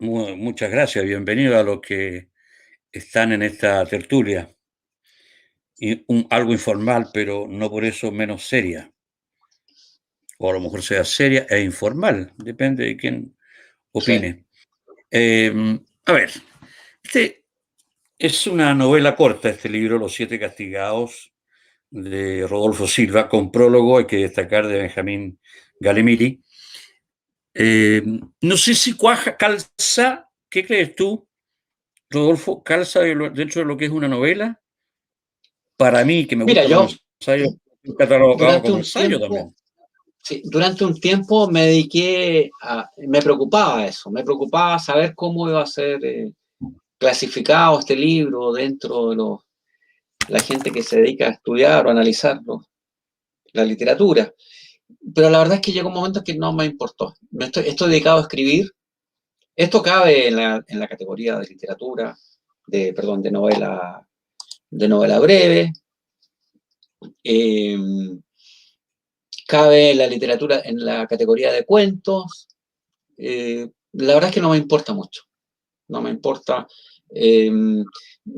Muchas gracias, bienvenido a los que están en esta tertulia. Algo informal, pero no por eso menos seria. O a lo mejor sea seria e informal, depende de quién Sí. opine. A ver, este es una novela corta, este libro, Los Siete Castigados, de Rodolfo Silva, con prólogo, hay que destacar, de Benjamín Galimiri. No sé si calza, ¿qué crees tú, Rodolfo? ¿Calza dentro de lo que es una novela? Para mí, que me Mira, gustan los yo ensayos, catalogado durante como un ensayo tiempo, también. sí, durante un tiempo me dediqué me preocupaba eso, me preocupaba saber cómo iba a ser clasificado este libro dentro de la gente que se dedica a estudiar o analizarlo, la literatura. Pero la verdad es que llegó un momento que no me importó. Estoy dedicado a escribir. Esto cabe en la categoría de literatura, perdón, de novela breve. Eh, Cabe la literatura en la categoría de cuentos. La verdad es que no me importa mucho. No me importa. Eh,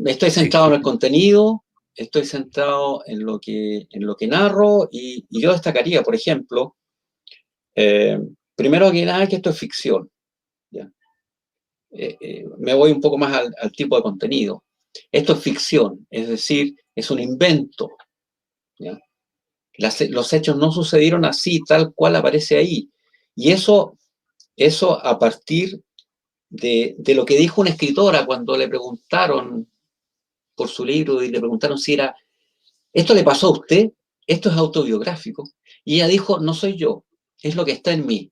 Estoy Sí, centrado en el contenido, estoy centrado en lo que narro y yo destacaría, por ejemplo, eh, primero que nada que esto es ficción. ¿Ya? Me voy un poco más al tipo de contenido. Esto es ficción, es decir, es un invento. ¿Ya? Los hechos no sucedieron así, tal cual aparece ahí. Y eso a partir de lo que dijo una escritora cuando le preguntaron por su libro y le preguntaron si era, ¿esto le pasó a usted? ¿Esto es autobiográfico? Y ella dijo, no soy yo, es lo que está en mí.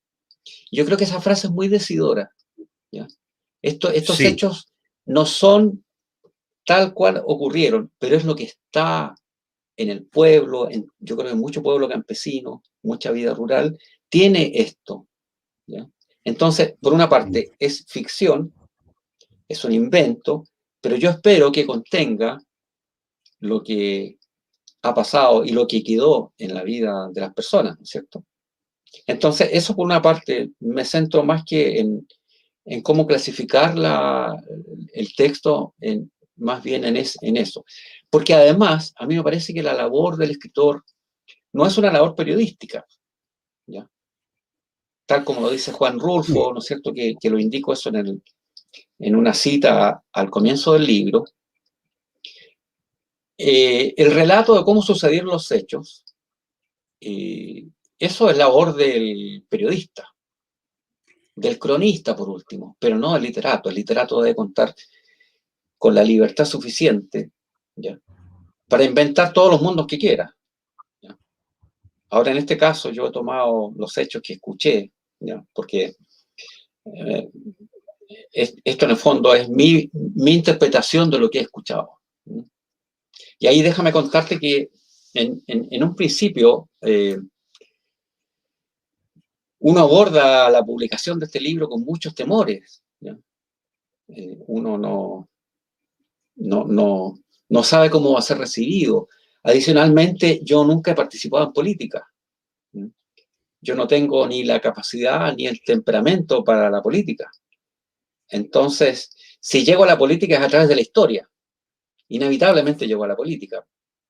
Yo creo que esa frase es muy decidora. ¿Ya? Estos sí, hechos no son tal cual ocurrieron, pero es lo que está en el pueblo, yo creo que mucho pueblo campesino, mucha vida rural, tiene esto. ¿Ya? Entonces, por una parte, es ficción, es un invento, pero yo espero que contenga lo que ha pasado y lo que quedó en la vida de las personas, ¿no es cierto? Entonces, eso por una parte, me centro más que en cómo clasificar el texto, más bien en eso. Porque además, a mí me parece que la labor del escritor no es una labor periodística, ¿ya? Tal como lo dice Juan sí, Rulfo, ¿no es cierto? Que lo indico eso en una cita al comienzo del libro. El relato de cómo sucedieron los hechos, eh, eso es labor del periodista, del cronista por último, pero no del literato. El literato debe contar con la libertad suficiente, ¿ya? Para inventar todos los mundos que quiera. ¿Ya? Ahora, en este caso, yo he tomado los hechos que escuché, ¿ya? Porque eh, esto en el fondo es mi interpretación de lo que he escuchado. ¿Sí? Y ahí déjame contarte que en un principio uno aborda la publicación de este libro con muchos temores. ¿Ya? Uno no sabe cómo va a ser recibido. Adicionalmente, yo nunca he participado en política. ¿Sí? Yo no tengo ni la capacidad ni el temperamento para la política. Entonces, si llego a la política es a través de la historia. Inevitablemente llego a la política,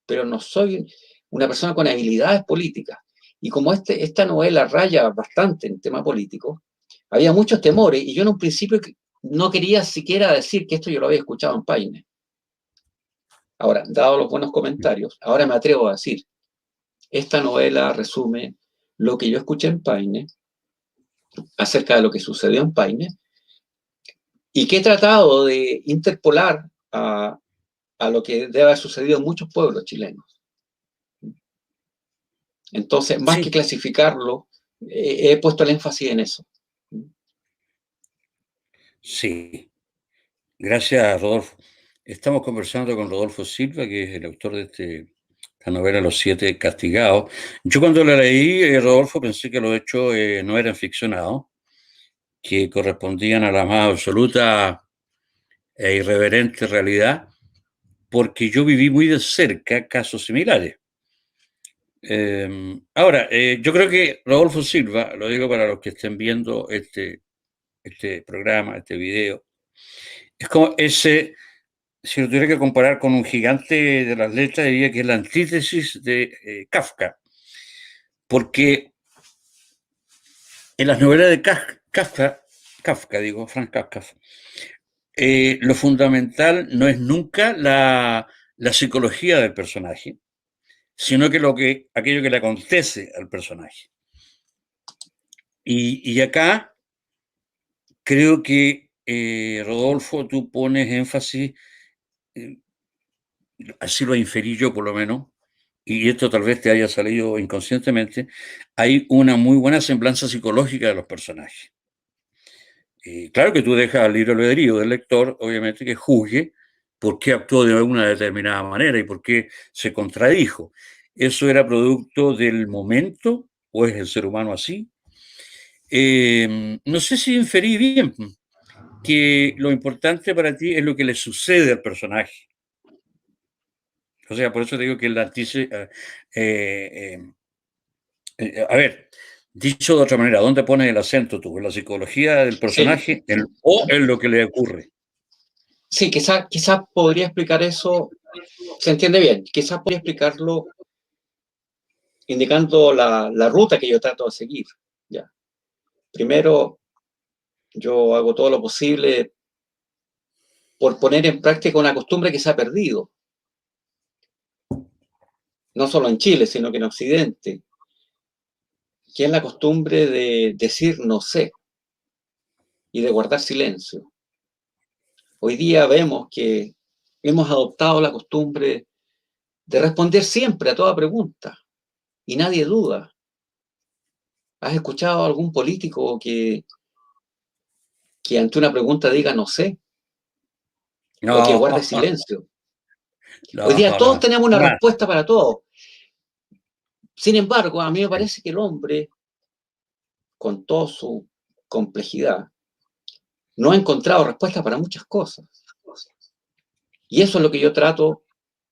pero no soy una persona con habilidades políticas. Y como esta novela raya bastante en tema político, había muchos temores y yo en un principio no quería siquiera decir que esto yo lo había escuchado en Paine. Ahora, dado los buenos comentarios, ahora me atrevo a decir, esta novela resume lo que yo escuché en Paine acerca de lo que sucedió en Paine y que he tratado de interpolar a lo que debe haber sucedido en muchos pueblos chilenos. Entonces, más que sí, clasificarlo, he puesto el énfasis en eso. sí. Gracias, Rodolfo. Estamos conversando con Rodolfo Silva, que es el autor de esta novela Los Siete Castigados. Yo cuando la leí, Rodolfo, pensé que los hechos no eran ficcionados, que correspondían a la más absoluta e irreverente realidad, porque yo viví muy de cerca casos similares. Ahora, yo creo que Rodolfo Silva, lo digo para los que estén viendo este este programa, este video. Es como ese, si lo tuviera que comparar con un gigante de las letras, diría que es la antítesis de Kafka. Porque en las novelas de Kafka, digo, Franz Kafka, lo fundamental no es nunca la psicología del personaje, sino que aquello que le acontece al personaje. Y acá creo que, Rodolfo, tú pones énfasis, eh, así lo inferí yo por lo menos, y esto tal vez te haya salido inconscientemente, hay una muy buena semblanza psicológica de los personajes. Claro que tú dejas al libre albedrío del lector, obviamente, que juzgue por qué actuó de una determinada manera y por qué se contradijo. ¿Eso era producto del momento o es el ser humano así? No sé si inferí bien que lo importante para ti es lo que le sucede al personaje. O sea, por eso te digo que la antítesis... a ver, dicho de otra manera, ¿dónde pones el acento tú? ¿En la psicología del Sí, personaje o en lo que le ocurre? sí, quizá podría explicar eso, se entiende bien, quizás podría explicarlo indicando la ruta que yo trato de seguir. ¿Ya? Primero, yo hago todo lo posible por poner en práctica una costumbre que se ha perdido, no solo en Chile, sino que en Occidente, que es la costumbre de decir no sé y de guardar silencio. Hoy día vemos que hemos adoptado la costumbre de responder siempre a toda pregunta y nadie duda. ¿Has escuchado a algún político que ante una pregunta diga no sé o que No, guarde silencio? Hoy no, día todos no, tenemos una jamás. respuesta para todo. Sin embargo, a mí me parece que el hombre, con toda su complejidad, no ha encontrado respuesta para muchas cosas. Y eso es lo que yo trato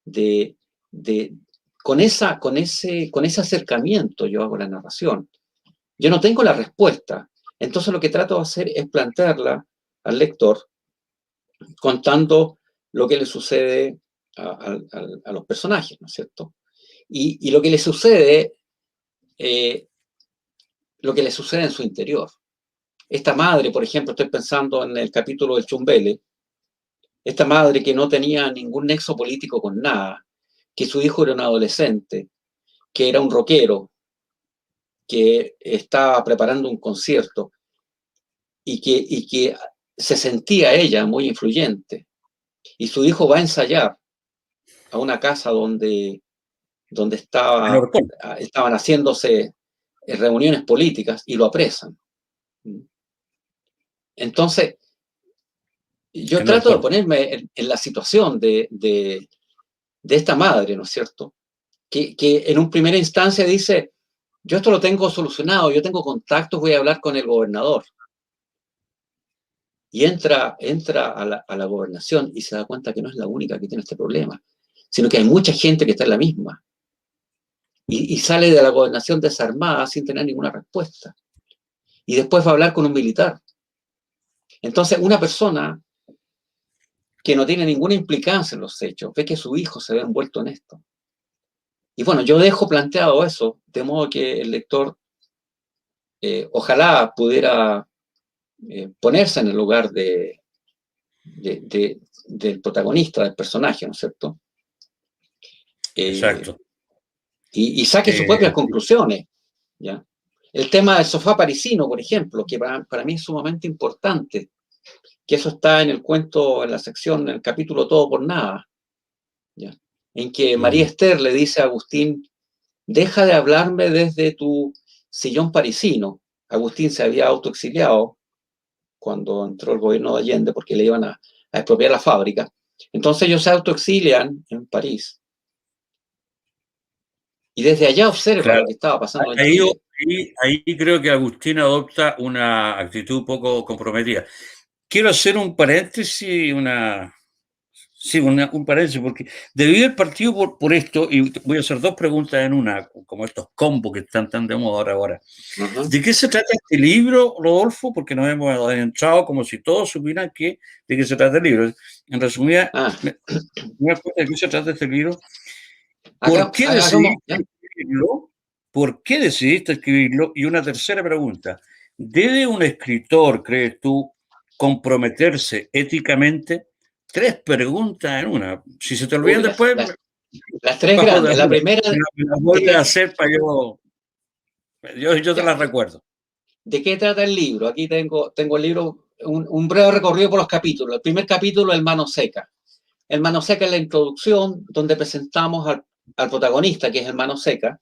de, de con ese acercamiento yo hago la narración. Yo no tengo la respuesta. Entonces lo que trato de hacer es plantearla al lector contando lo que le sucede a los personajes, ¿no es cierto? Y eh, lo que le sucede en su interior. Esta madre, por ejemplo, estoy pensando en el capítulo del Chumbele, esta madre que no tenía ningún nexo político con nada, que su hijo era un adolescente, que era un rockero, que estaba preparando un concierto y que se sentía ella muy influyente. Y su hijo va a ensayar a una casa donde estaban haciéndose reuniones políticas y lo apresan. Entonces, yo En trato de Orcón. ponerme en la situación de esta madre, ¿no es cierto? Que en un primera instancia dice, yo esto lo tengo solucionado, yo tengo contactos, voy a hablar con el gobernador. Y entra a la gobernación y se da cuenta que no es la única que tiene este problema, sino que hay mucha gente que está en la misma. Y sale de la gobernación desarmada sin tener ninguna respuesta. Y después va a hablar con un militar. Entonces, una persona que no tiene ninguna implicancia en los hechos ve que su hijo se ve envuelto en esto. Y bueno, yo dejo planteado eso, de modo que el lector ojalá pudiera ponerse en el lugar del protagonista, del personaje, ¿no es cierto? Eh, Exacto. y saque sus propias conclusiones. ¿Ya? El tema del sofá parisino, por ejemplo, que para mí es sumamente importante, que eso está en el cuento, en la sección, en el capítulo Todo por Nada, ¿ya? En que María Esther le dice a Agustín, deja de hablarme desde tu sillón parisino. Agustín se había autoexiliado cuando entró el gobierno de Allende porque le iban a expropiar la fábrica. Entonces ellos se autoexilian en París y desde allá observa Claro, lo que estaba pasando en ahí, Chile. ahí creo que Agustín adopta una actitud poco comprometida. Quiero hacer un paréntesis, Sí, un paréntesis, porque debido al partido por esto, y voy a hacer dos preguntas en una, como estos combos que están tan de moda ahora. Ajá. ¿De qué se trata este libro, Rodolfo? Porque nos hemos adentrado como si todos supieran de qué se trata el libro. En resumida, Ah, ¿de qué se trata este libro? acá, ¿Por qué hagamos, decidiste ¿ya? escribirlo? ¿Por qué decidiste escribirlo? Y una tercera pregunta. ¿Debe un escritor, crees tú, comprometerse éticamente? Tres preguntas en una. Si se te olvidan Uy, después, las tres bajo de grandes. La apuro. primera, Me las ¿de vuelves a qué, hacer para yo te ya, las recuerdo. ¿de qué trata el libro? Aquí tengo el libro, un breve recorrido por los capítulos. El primer capítulo, El Mano Seca. El Mano Seca es la introducción donde presentamos al protagonista, que es el Mano Seca,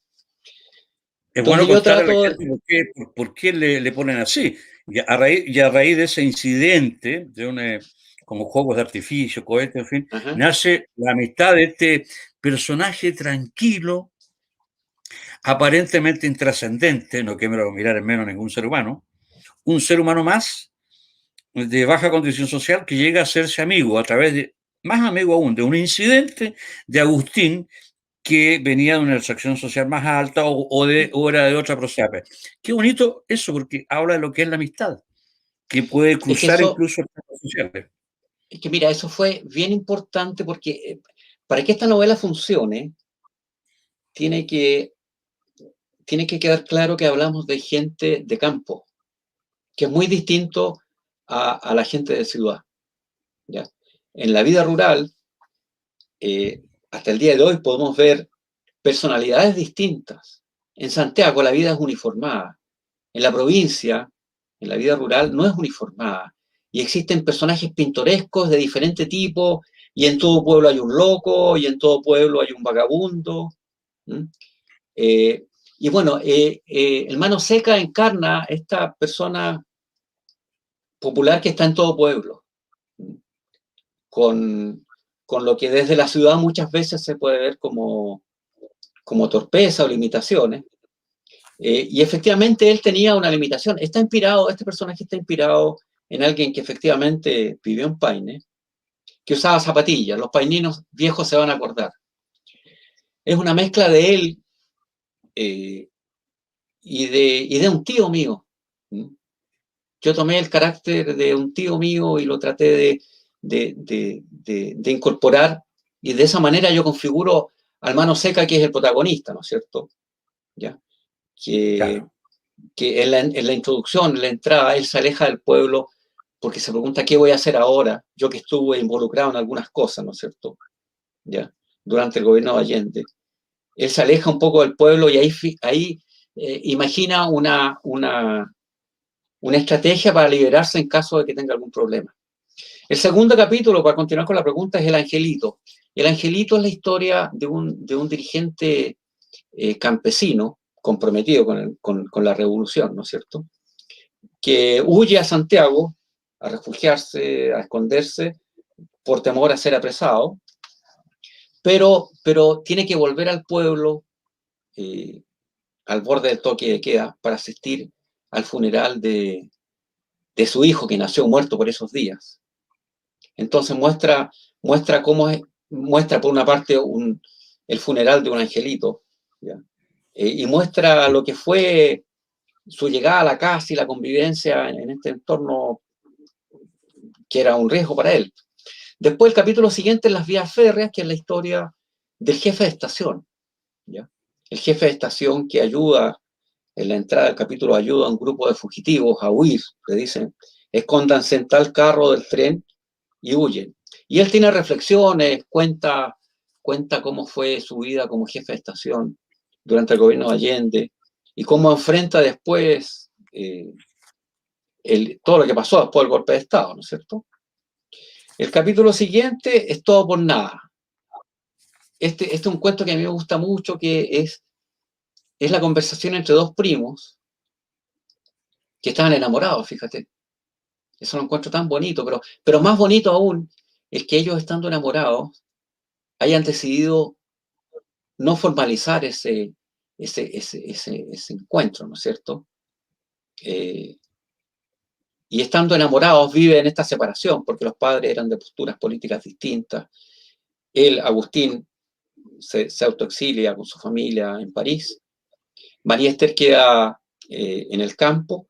Es bueno donde yo contarle a la trato, gente por qué le ponen así. Y a raíz de ese incidente, como juegos de artificio, cohetes, en fin, ajá, nace la amistad de este personaje tranquilo, aparentemente intrascendente, no quiero mirar en menos ningún ser humano, un ser humano más de baja condición social que llega a hacerse amigo a través de, más amigo aún, de un incidente de Agustín que venía de una extracción social más alta o era de otra procede. Qué bonito eso, porque habla de lo que es la amistad, que puede es que cruzar eso, incluso las sociales. es que mira, eso fue bien importante porque para que esta novela funcione, tiene que, tiene que quedar claro que hablamos de gente de campo, que es muy distinto a la gente de ciudad. ¿Ya? En la vida rural, eh, hasta el día de hoy podemos ver personalidades distintas. En Santiago la vida es uniformada. En la provincia, en la vida rural, no es uniformada. Y existen personajes pintorescos de diferente tipo, y en todo pueblo hay un loco, y en todo pueblo hay un vagabundo. ¿Mm? Eh, y bueno, el Mano Seca encarna esta persona popular que está en todo pueblo, con, con lo que desde la ciudad muchas veces se puede ver como torpeza o limitaciones. Y efectivamente él tenía una limitación. Este personaje está inspirado en alguien que efectivamente vivió en Paine, que usaba zapatillas. Los paininos viejos se van a acordar. Es una mezcla de él eh, y de un tío mío. Yo tomé el carácter de un tío mío y lo traté de incorporar, y de esa manera yo configuro al Mano Seca, que es el protagonista, ¿no es cierto? ¿Ya? Que, Claro. que en la introducción, en la entrada, él se aleja del pueblo porque se pregunta qué voy a hacer ahora, yo que estuve involucrado en algunas cosas, ¿no es cierto? ¿Ya? Durante el gobierno de Allende. Él se aleja un poco del pueblo y ahí imagina una estrategia para liberarse en caso de que tenga algún problema. El segundo capítulo, para continuar con la pregunta, es El Angelito. El Angelito es la historia de un dirigente campesino comprometido con la revolución, ¿no es cierto? Que huye a Santiago a refugiarse, a esconderse por temor a ser apresado, pero tiene que volver al pueblo eh, al borde del toque de queda para asistir al funeral de su hijo que nació muerto por esos días. Entonces muestra cómo es, muestra por una parte el funeral de un angelito, ¿ya? Y muestra lo que fue su llegada a la casa y la convivencia en este entorno que era un riesgo para él. Después el capítulo siguiente es Las Vías Férreas, que es la historia del jefe de estación, ¿ya? El jefe de estación que ayuda, en la entrada del capítulo ayuda a un grupo de fugitivos a huir, le dicen, escóndanse en tal carro del tren y huyen. Y él tiene reflexiones, cuenta cómo fue su vida como jefe de estación durante el gobierno de Allende y cómo enfrenta después todo lo que pasó después del golpe de Estado, ¿no es cierto? El capítulo siguiente es Todo por Nada. Este es un cuento que a mí me gusta mucho, que es la conversación entre dos primos que estaban enamorados, fíjate. Eso lo encuentro tan bonito, pero más bonito aún es que ellos, estando enamorados, hayan decidido no formalizar ese encuentro, ¿no es cierto? Eh, y estando enamorados viven esta separación, porque los padres eran de posturas políticas distintas. Él, Agustín, se autoexilia con su familia en París. María Esther queda en el campo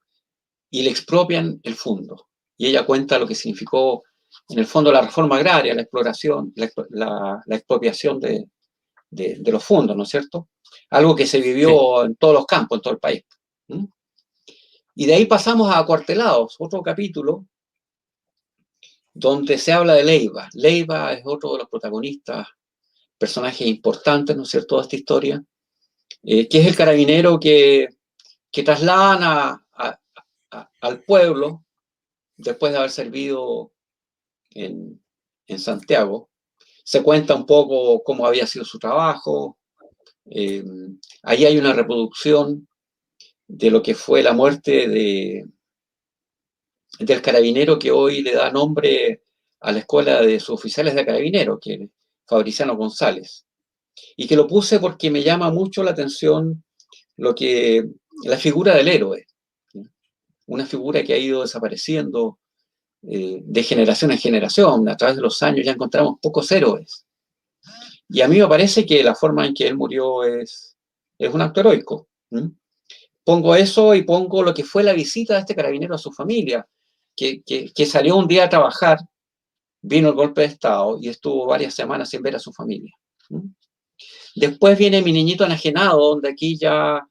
y le expropian el fondo. Y ella cuenta lo que significó, en el fondo, la reforma agraria, la exploración, la expropiación de los fondos, ¿no es cierto? Algo que se vivió en todos los campos, en todo el país. ¿Mm? Y de ahí pasamos a Acuartelados, otro capítulo, donde se habla de Leiva. Leiva es otro de los protagonistas, personajes importantes, ¿no es cierto?, de esta historia, que es el carabinero que trasladan al pueblo después de haber servido en Santiago. Se cuenta un poco cómo había sido su trabajo. Ahí hay una reproducción de lo que fue la muerte del carabinero que hoy le da nombre a la escuela de suboficiales de carabineros, que es Fabriciano González. Y que lo puse porque me llama mucho la atención la figura del héroe. Una figura que ha ido desapareciendo de generación en generación. A través de los años ya encontramos pocos héroes. Y a mí me parece que la forma en que él murió es un acto heroico. Pongo eso y pongo lo que fue la visita de este carabinero a su familia, que salió un día a trabajar, vino el golpe de Estado y estuvo varias semanas sin ver a su familia. Después viene Mi niñito enajenado, donde aquí ya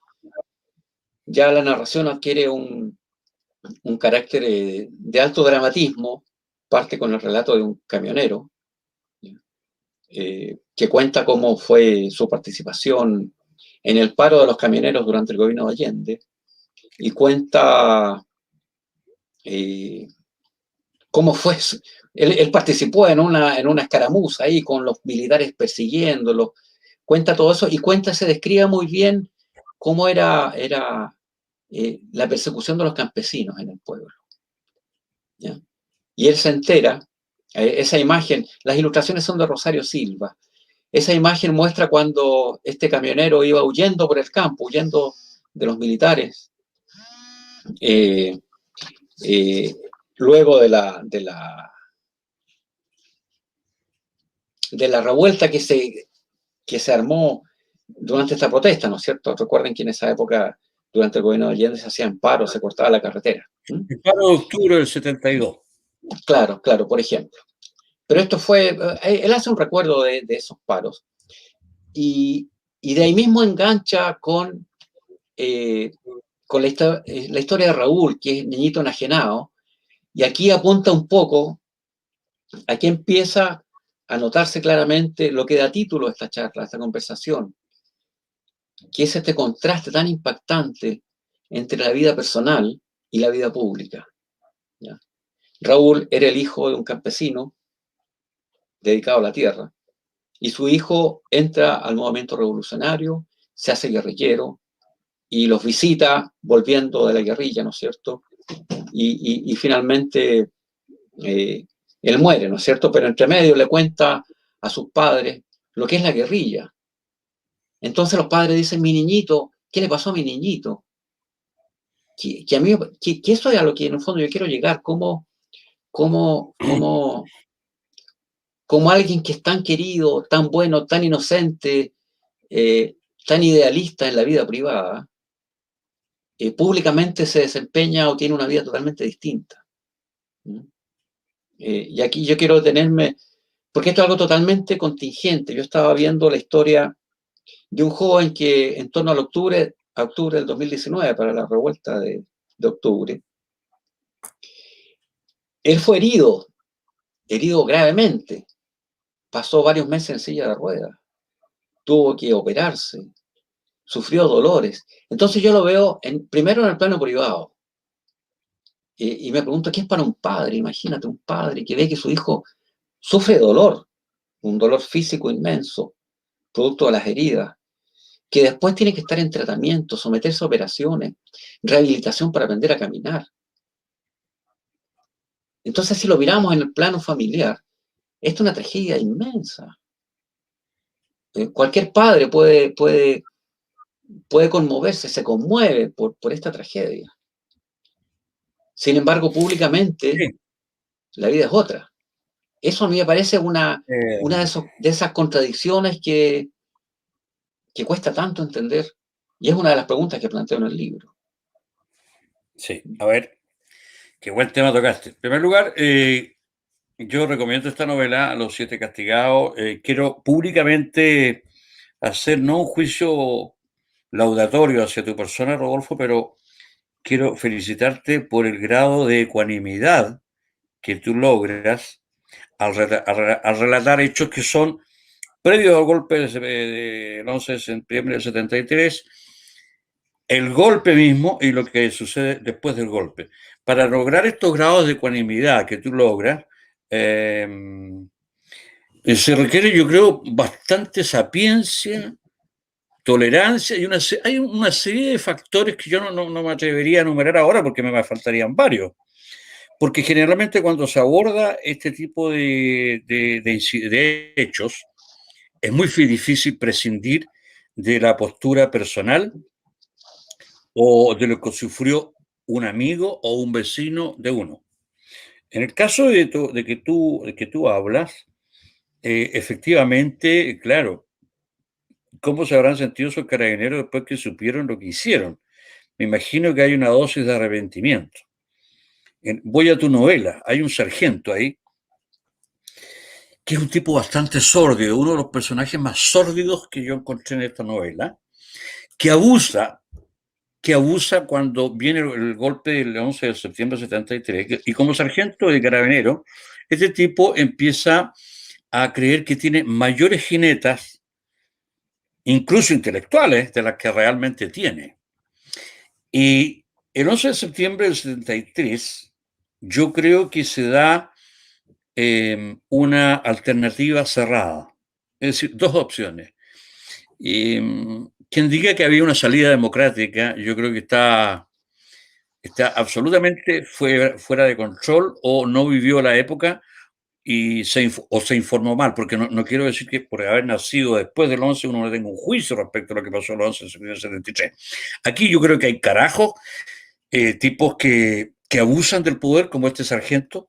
la narración adquiere un carácter de alto dramatismo, parte con el relato de un camionero, que cuenta cómo fue su participación en el paro de los camioneros durante el gobierno de Allende, y cuenta cómo fue. Él participó en una escaramuza ahí con los militares persiguiéndolo, cuenta todo eso y se describe muy bien cómo era la persecución de los campesinos en el pueblo. ¿Ya? Y él se entera, esa imagen, las ilustraciones son de Rosario Silva, esa imagen muestra cuando este camionero iba huyendo por el campo, huyendo de los militares, luego de la revuelta que se armó durante esta protesta, ¿no es cierto? Recuerden que en esa época, durante el gobierno de Allende, se hacían paros, se cortaba la carretera. El paro de octubre del 72. Claro, por ejemplo. Pero esto fue, él hace un recuerdo de esos paros. Y de ahí mismo engancha con la historia de Raúl, que es niñito enajenado, y aquí apunta un poco, aquí empieza a notarse claramente lo que da título a esta charla, a esta conversación, que es este contraste tan impactante entre la vida personal y la vida pública. ¿Ya? Raúl era el hijo de un campesino dedicado a la tierra, y su hijo entra al movimiento revolucionario, se hace guerrillero, y los visita volviendo de la guerrilla, ¿no es cierto? Y finalmente él muere, ¿no es cierto? Pero entre medio le cuenta a sus padres lo que es la guerrilla. Entonces los padres dicen, mi niñito, ¿qué le pasó a mi niñito? Que a mí, que eso es a lo que en el fondo yo quiero llegar, como alguien que es tan querido, tan bueno, tan inocente, tan idealista en la vida privada, públicamente se desempeña o tiene una vida totalmente distinta. Y aquí yo quiero detenerme, porque esto es algo totalmente contingente. Yo estaba viendo la historia de un joven que en torno a octubre del 2019, para la revuelta de octubre, él fue herido gravemente, pasó varios meses en silla de ruedas, tuvo que operarse, sufrió dolores. Entonces yo lo veo primero en el plano privado, y me pregunto, ¿qué es para un padre? Imagínate un padre que ve que su hijo sufre dolor, un dolor físico inmenso, producto de las heridas, que después tiene que estar en tratamiento, someterse a operaciones, rehabilitación para aprender a caminar. Entonces, si lo miramos en el plano familiar, esto es una tragedia inmensa. Cualquier padre puede conmoverse, se conmueve por esta tragedia. Sin embargo, públicamente, Sí. la vida es otra. Eso a mí me parece Eh, una de esas contradicciones que cuesta tanto entender. Y es una de las preguntas que planteo en el libro. sí, a ver, qué buen tema tocaste. En primer lugar, yo recomiendo esta novela, Los Siete Castigados. Quiero públicamente hacer no un juicio laudatorio hacia tu persona, Rodolfo, pero quiero felicitarte por el grado de ecuanimidad que tú logras al relatar hechos que son previos al golpe del 11 de septiembre del 73, el golpe mismo y lo que sucede después del golpe. Para lograr estos grados de ecuanimidad que tú logras, eh, se requiere, yo creo, bastante sapiencia, tolerancia y hay una serie de factores que yo no me atrevería a enumerar ahora porque me faltarían varios. Porque generalmente cuando se aborda este tipo de hechos, es muy difícil prescindir de la postura personal o de lo que sufrió un amigo o un vecino de uno. En el caso de que tú hablas, efectivamente, claro, ¿cómo se habrán sentido esos carabineros después que supieron lo que hicieron? Me imagino que hay una dosis de arrepentimiento. Voy a tu novela, hay un sargento ahí, que es un tipo bastante sórdido, uno de los personajes más sórdidos que yo encontré en esta novela, que abusa, que abusa cuando viene el golpe del 11 de septiembre de 73, y como sargento de carabinero, este tipo empieza a creer que tiene mayores jinetas, incluso intelectuales, de las que realmente tiene. Y el 11 de septiembre del 73, yo creo que se da una alternativa cerrada. Es decir, dos opciones. Quien diga que había una salida democrática, yo creo que está absolutamente fuera de control o no vivió la época o se informó mal, porque no quiero decir que por haber nacido después del 11 uno no tenga un juicio respecto a lo que pasó el 11 de septiembre del 73. Aquí yo creo que hay carajos, tipos que abusan del poder, como este sargento,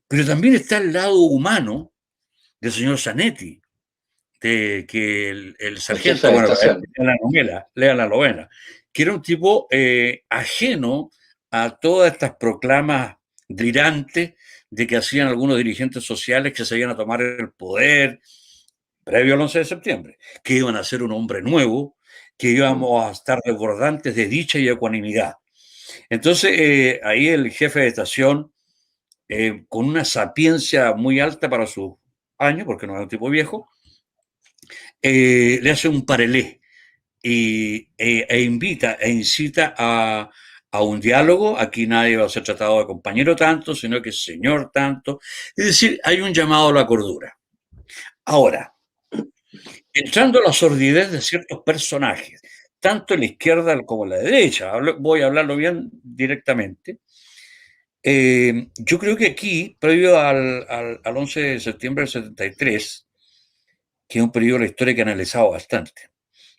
pero también está el lado humano del señor Zanetti, de que el El jefe sargento, de bueno, estación. lean la novela, lean la novela, que era un tipo ajeno a todas estas proclamas delirantes de que hacían algunos dirigentes sociales que se iban a tomar el poder previo al 11 de septiembre, que iban a ser un hombre nuevo, que íbamos a estar desbordantes de dicha y ecuanimidad. Entonces, ahí el jefe de estación, con una sapiencia muy alta para sus años, porque no era un tipo viejo, le hace un parelé e invita e incita a un diálogo. Aquí nadie va a ser tratado de compañero tanto, sino que señor tanto. Es decir, hay un llamado a la cordura. Ahora, entrando a la sordidez de ciertos personajes, tanto en la izquierda como en la derecha, voy a hablarlo bien directamente. Yo creo que aquí, previo al 11 de septiembre del 73, que es un periodo de la historia que he analizado bastante,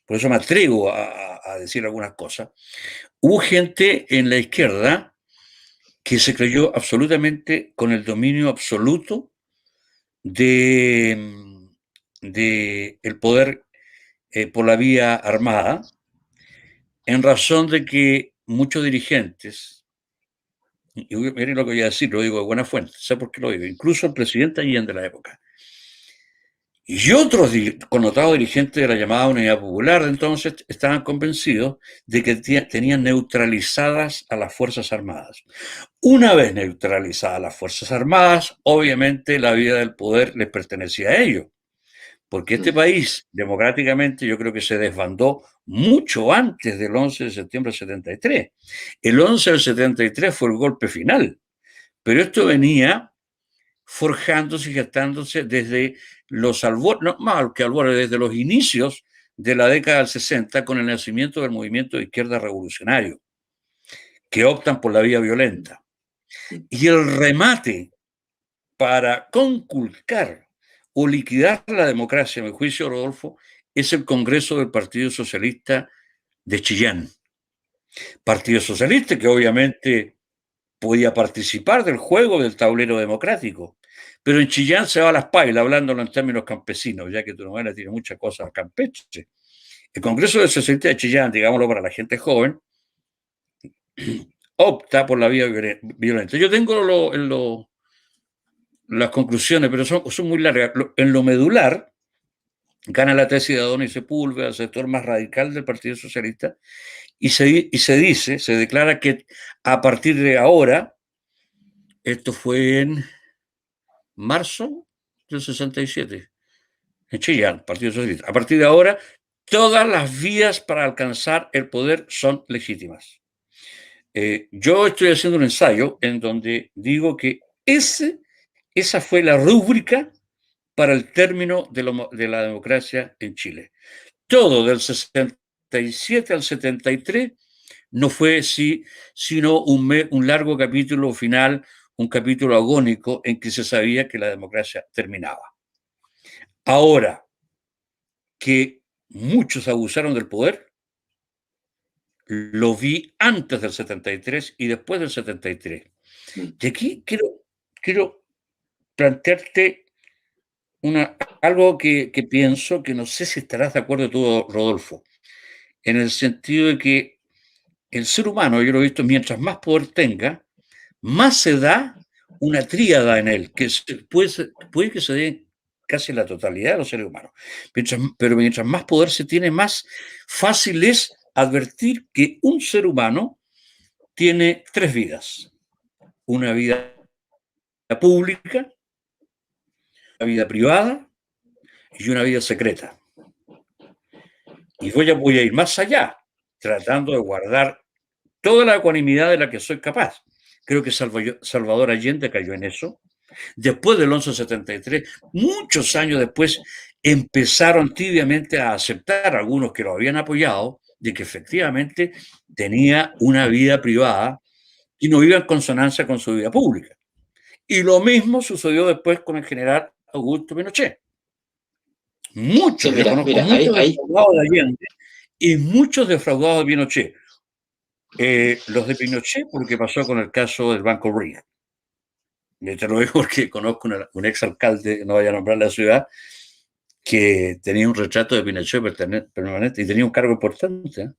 por eso me atrevo a decir algunas cosas, hubo gente en la izquierda que se creyó absolutamente con el dominio absoluto de, de el poder por la vía armada, en razón de que muchos dirigentes, y miren lo que voy a decir, lo digo de buena fuente, ¿sabe por qué lo digo? Incluso el presidente Allende de la época, y otros connotados dirigentes de la llamada Unidad Popular de entonces estaban convencidos de que tenían neutralizadas a las Fuerzas Armadas. Una vez neutralizadas las Fuerzas Armadas, obviamente la vida del poder les pertenecía a ellos, porque este país democráticamente yo creo que se desbandó mucho antes del 11 de septiembre del 73. El 11 del 73 fue el golpe final, pero esto venía forjándose y gestándose desde los albores, no más que albores, desde los inicios de la década del 60 con el nacimiento del movimiento de izquierda revolucionario, que optan por la vía violenta. Y el remate para conculcar o liquidar la democracia, a mi juicio, Rodolfo, es el Congreso del Partido Socialista de Chillán. Partido Socialista que obviamente podía participar del juego del tablero democrático. Pero en Chillán se va a las pailas, hablándolo en términos campesinos, ya que tu novela tiene muchas cosas campeche. El Congreso del 60 de Chillán, digámoslo para la gente joven, opta por la vía violenta. Yo tengo las conclusiones, pero son muy largas. En lo medular, gana la tesis de Adonis Sepúlveda, el sector más radical del Partido Socialista, y se declara que a partir de ahora, esto fue en marzo del 67, en Chillán, Partido Socialista, a partir de ahora, todas las vías para alcanzar el poder son legítimas. Yo estoy haciendo un ensayo en donde digo que esa fue la rúbrica para el término de la democracia en Chile. Todo del 67 al 73 no fue sino un largo capítulo final, un capítulo agónico en que se sabía que la democracia terminaba. Ahora que muchos abusaron del poder, lo vi antes del 73 y después del 73. Y aquí quiero plantearte algo que pienso, que no sé si estarás de acuerdo tú, Rodolfo, en el sentido de que el ser humano, yo lo he visto, mientras más poder tenga, más se da una tríada en él, que puede que se dé casi la totalidad de los seres humanos. Pero mientras más poder se tiene, más fácil es advertir que un ser humano tiene tres vidas. Una vida pública, una vida privada y una vida secreta. Y voy a ir más allá, tratando de guardar toda la ecuanimidad de la que soy capaz. Creo que Salvador Allende cayó en eso. Después del 1173, muchos años después, empezaron tibiamente a aceptar, algunos que lo habían apoyado, de que efectivamente tenía una vida privada y no iba en consonancia con su vida pública. Y lo mismo sucedió después con el general Augusto Pinochet. Muchos, yo conozco muchos defraudados de Allende y muchos defraudados de Pinochet. Los de Pinochet, porque pasó con el caso del Banco Ría. Te lo digo porque conozco un exalcalde, no voy a nombrar la ciudad, que tenía un retrato de Pinochet permanente y tenía un cargo importante,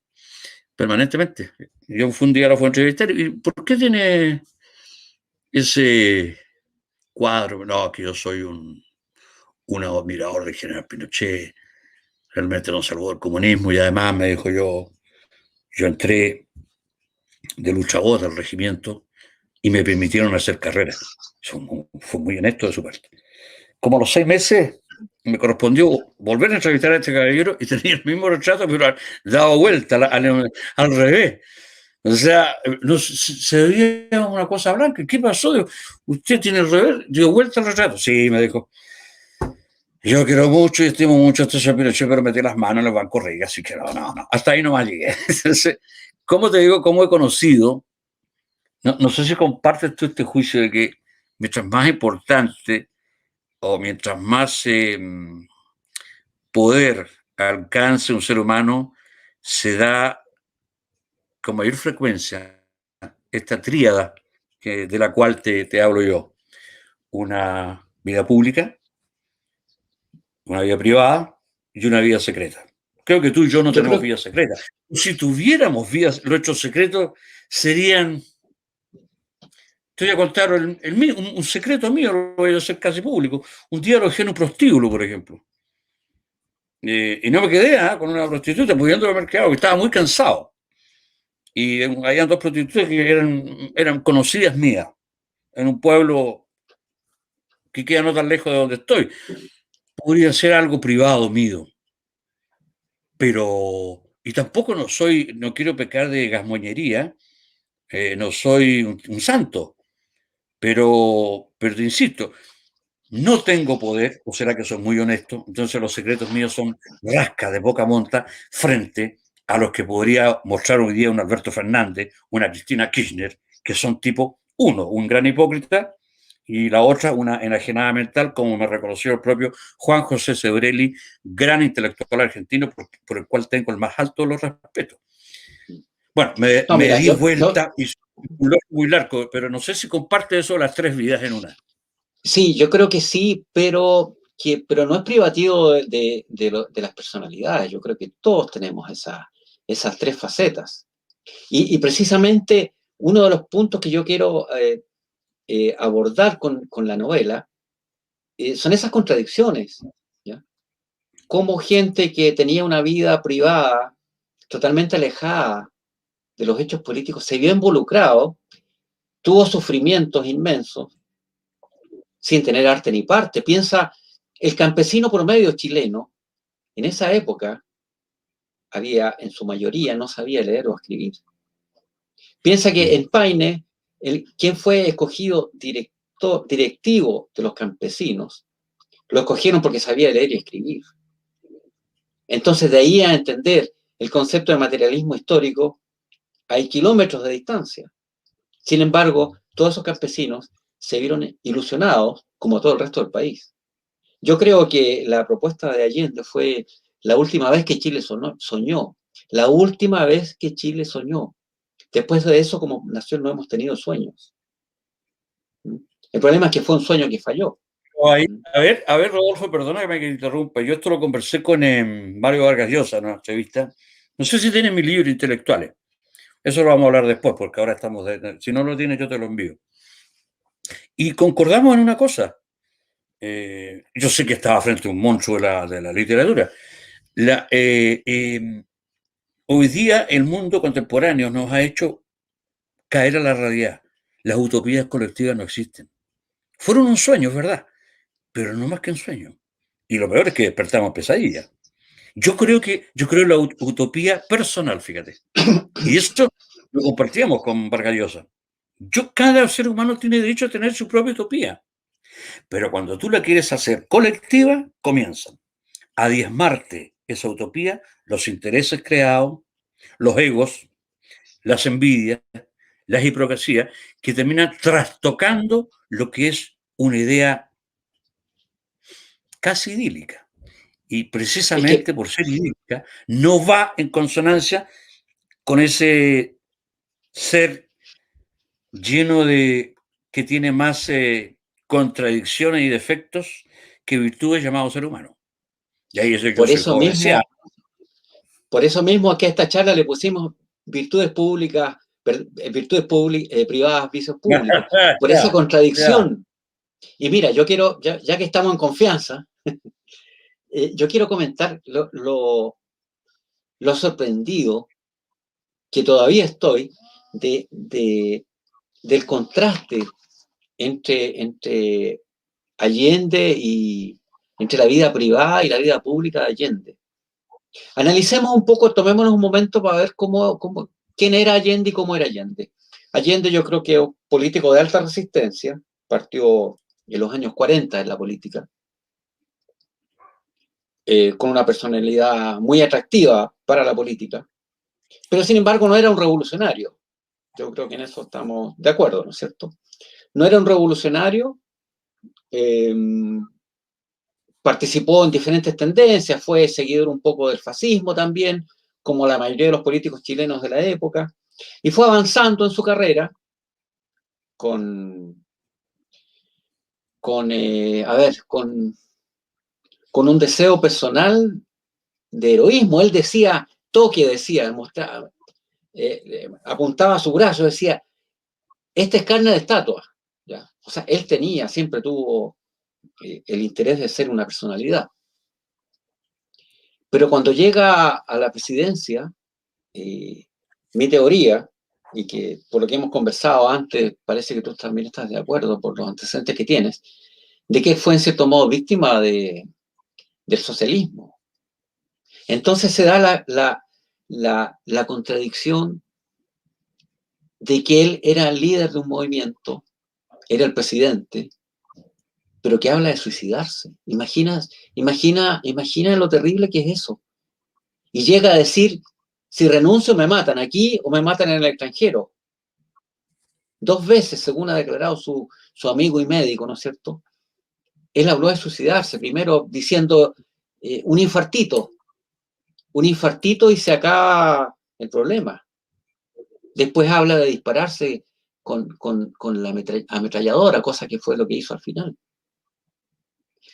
permanentemente. Yo fui un día lo fui a entrevistar y ¿por qué tiene ese cuadro? No, que yo soy un admirador del general Pinochet, realmente nos salvó el comunismo y además me dijo yo entré de luchador del regimiento y me permitieron hacer carrera. Fue muy honesto de su parte. Como a los 6 meses me correspondió volver a entrevistar a este caballero y tenía el mismo retrato, pero dado vuelta al revés. O sea, no, se veía una cosa blanca. ¿Qué pasó? Digo, ¿usted tiene el revés? Dio vuelta al retrato. Sí, me dijo. Yo quiero mucho y estimo mucho a este Pinochet, pero metí las manos en el Banco Ría, así que no. Hasta ahí nomás llegué. Entonces, ¿cómo te digo? ¿Cómo he conocido? No sé si compartes tú este juicio de que mientras más importante o mientras más poder alcance un ser humano, se da con mayor frecuencia esta tríada de la cual te hablo yo. Una vida pública, una vida privada y una vida secreta. Creo que tú y yo no tenemos vida secreta. Si tuviéramos vidas, nuestros secretos serían... Te voy a contar un secreto mío, lo voy a hacer casi público. Un día alojé en un prostíbulo, por ejemplo. Y no me quedé con una prostituta pudiendo al mercado, que estaba muy cansado. Y había dos prostitutas que eran conocidas mías, en un pueblo que queda no tan lejos de donde estoy. Podría ser algo privado mío. Pero, y tampoco no quiero pecar de gasmoñería, no soy un santo. Pero te insisto, no tengo poder, o será que soy muy honesto, entonces los secretos míos son rascas de poca monta frente a los que podría mostrar hoy día un Alberto Fernández, una Cristina Kirchner, que son tipo uno, un gran hipócrita, y la otra, una enajenada mental, como me reconoció el propio Juan José Sebrelli, gran intelectual argentino, por el cual tengo el más alto de los respetos. Bueno, me di vuelta y muy largo, pero no sé si comparte eso las tres vidas en una. Sí, yo creo que sí, pero no es privativo de las personalidades. Yo creo que todos tenemos esas tres facetas. Y precisamente uno de los puntos que yo quiero abordar con la novela son esas contradicciones, ¿ya? Cómo gente que tenía una vida privada totalmente alejada de los hechos políticos se vio involucrado, tuvo sufrimientos inmensos sin tener arte ni parte. Piensa, el campesino promedio chileno, en esa época, había, en su mayoría, no sabía leer o escribir. Piensa que en Paine, quien fue escogido directivo de los campesinos, lo escogieron porque sabía leer y escribir. Entonces, de ahí a entender el concepto de materialismo histórico, hay kilómetros de distancia. Sin embargo, todos esos campesinos se vieron ilusionados, como todo el resto del país. Yo creo que la propuesta de Allende fue la última vez que Chile soñó. La última vez que Chile soñó. Después de eso, como nación, no hemos tenido sueños. El problema es que fue un sueño que falló. Ahí, a ver, Rodolfo, perdóname que interrumpa. Yo esto lo conversé con Mario Vargas Llosa en una entrevista. No sé si tiene mi libro Intelectuales. Eso lo vamos a hablar después, porque ahora estamos. Si no lo tienes, yo te lo envío. Y concordamos en una cosa. Yo sé que estaba frente a un monstruo de la literatura. Hoy día el mundo contemporáneo nos ha hecho caer a la realidad. Las utopías colectivas no existen. Fueron un sueño, es verdad, pero no más que un sueño. Y lo peor es que despertamos pesadillas. Yo creo en la utopía personal, fíjate. Y esto lo compartíamos con Vargas Llosa. Cada ser humano tiene derecho a tener su propia utopía. Pero cuando tú la quieres hacer colectiva, comienzan a diezmarte esa utopía los intereses creados, los egos, las envidias, las hipocresías, que terminan trastocando lo que es una idea casi idílica. Y Es que, precisamente por ser idílica, no va en consonancia con ese ser lleno de que tiene más contradicciones y defectos que virtudes llamado ser humano. Y ahí es yo por soy eso jovenciano. mismo, por eso mismo aquí a esta charla le pusimos virtudes públicas, privadas, vicios públicos, por esa Ya, ya. contradicción. Y mira, yo quiero, ya que estamos en confianza, yo quiero comentar lo sorprendido que todavía estoy del contraste entre Allende y entre la vida privada y la vida pública de Allende. Analicemos un poco, tomémonos un momento para ver quién era Allende y cómo era Allende. Allende yo creo que es un político de alta resistencia, partió en los años 40 en la política, con una personalidad muy atractiva para la política, pero sin embargo no era un revolucionario. Yo creo que en eso estamos de acuerdo, ¿no es cierto? No era un revolucionario, eh, participó en diferentes tendencias, fue seguidor un poco del fascismo también, como la mayoría de los políticos chilenos de la época, y fue avanzando en su carrera con, con un deseo personal de heroísmo. Él decía, Toque decía, mostraba, apuntaba a su brazo, decía, esta es carne de estatua. ¿Ya? O sea, él siempre tuvo el interés de ser una personalidad. Pero cuando llega a la presidencia, mi teoría, y que por lo que hemos conversado antes, parece que tú también estás de acuerdo por los antecedentes que tienes, de que fue en cierto modo víctima del socialismo. Entonces se da la contradicción de que él era el líder de un movimiento, era el presidente, pero que habla de suicidarse. Imagina lo terrible que es eso. Y llega a decir, si renuncio me matan aquí o me matan en el extranjero. 2 veces, según ha declarado su amigo y médico, ¿no es cierto? Él habló de suicidarse, primero diciendo un infartito y se acaba el problema. Después habla de dispararse con la ametralladora, cosa que fue lo que hizo al final.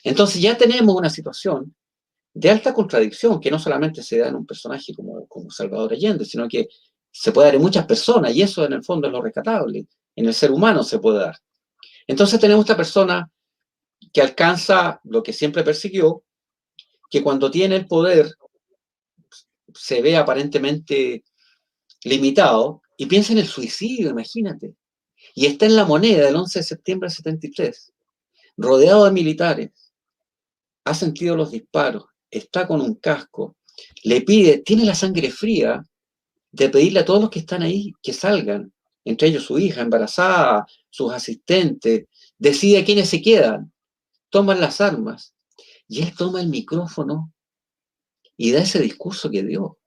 Entonces ya tenemos una situación de alta contradicción que no solamente se da en un personaje como Salvador Allende, sino que se puede dar en muchas personas, y eso en el fondo es lo rescatable. En el ser humano se puede dar. Entonces tenemos esta persona que alcanza lo que siempre persiguió, que cuando tiene el poder se ve aparentemente limitado, y piensa en el suicidio, imagínate. Y está en La Moneda del 11 de septiembre del 73, rodeado de militares, ha sentido los disparos, está con un casco, le pide, tiene la sangre fría de pedirle a todos los que están ahí que salgan, entre ellos su hija embarazada, sus asistentes, decide quiénes se quedan, toman las armas, y él toma el micrófono y da ese discurso que dio.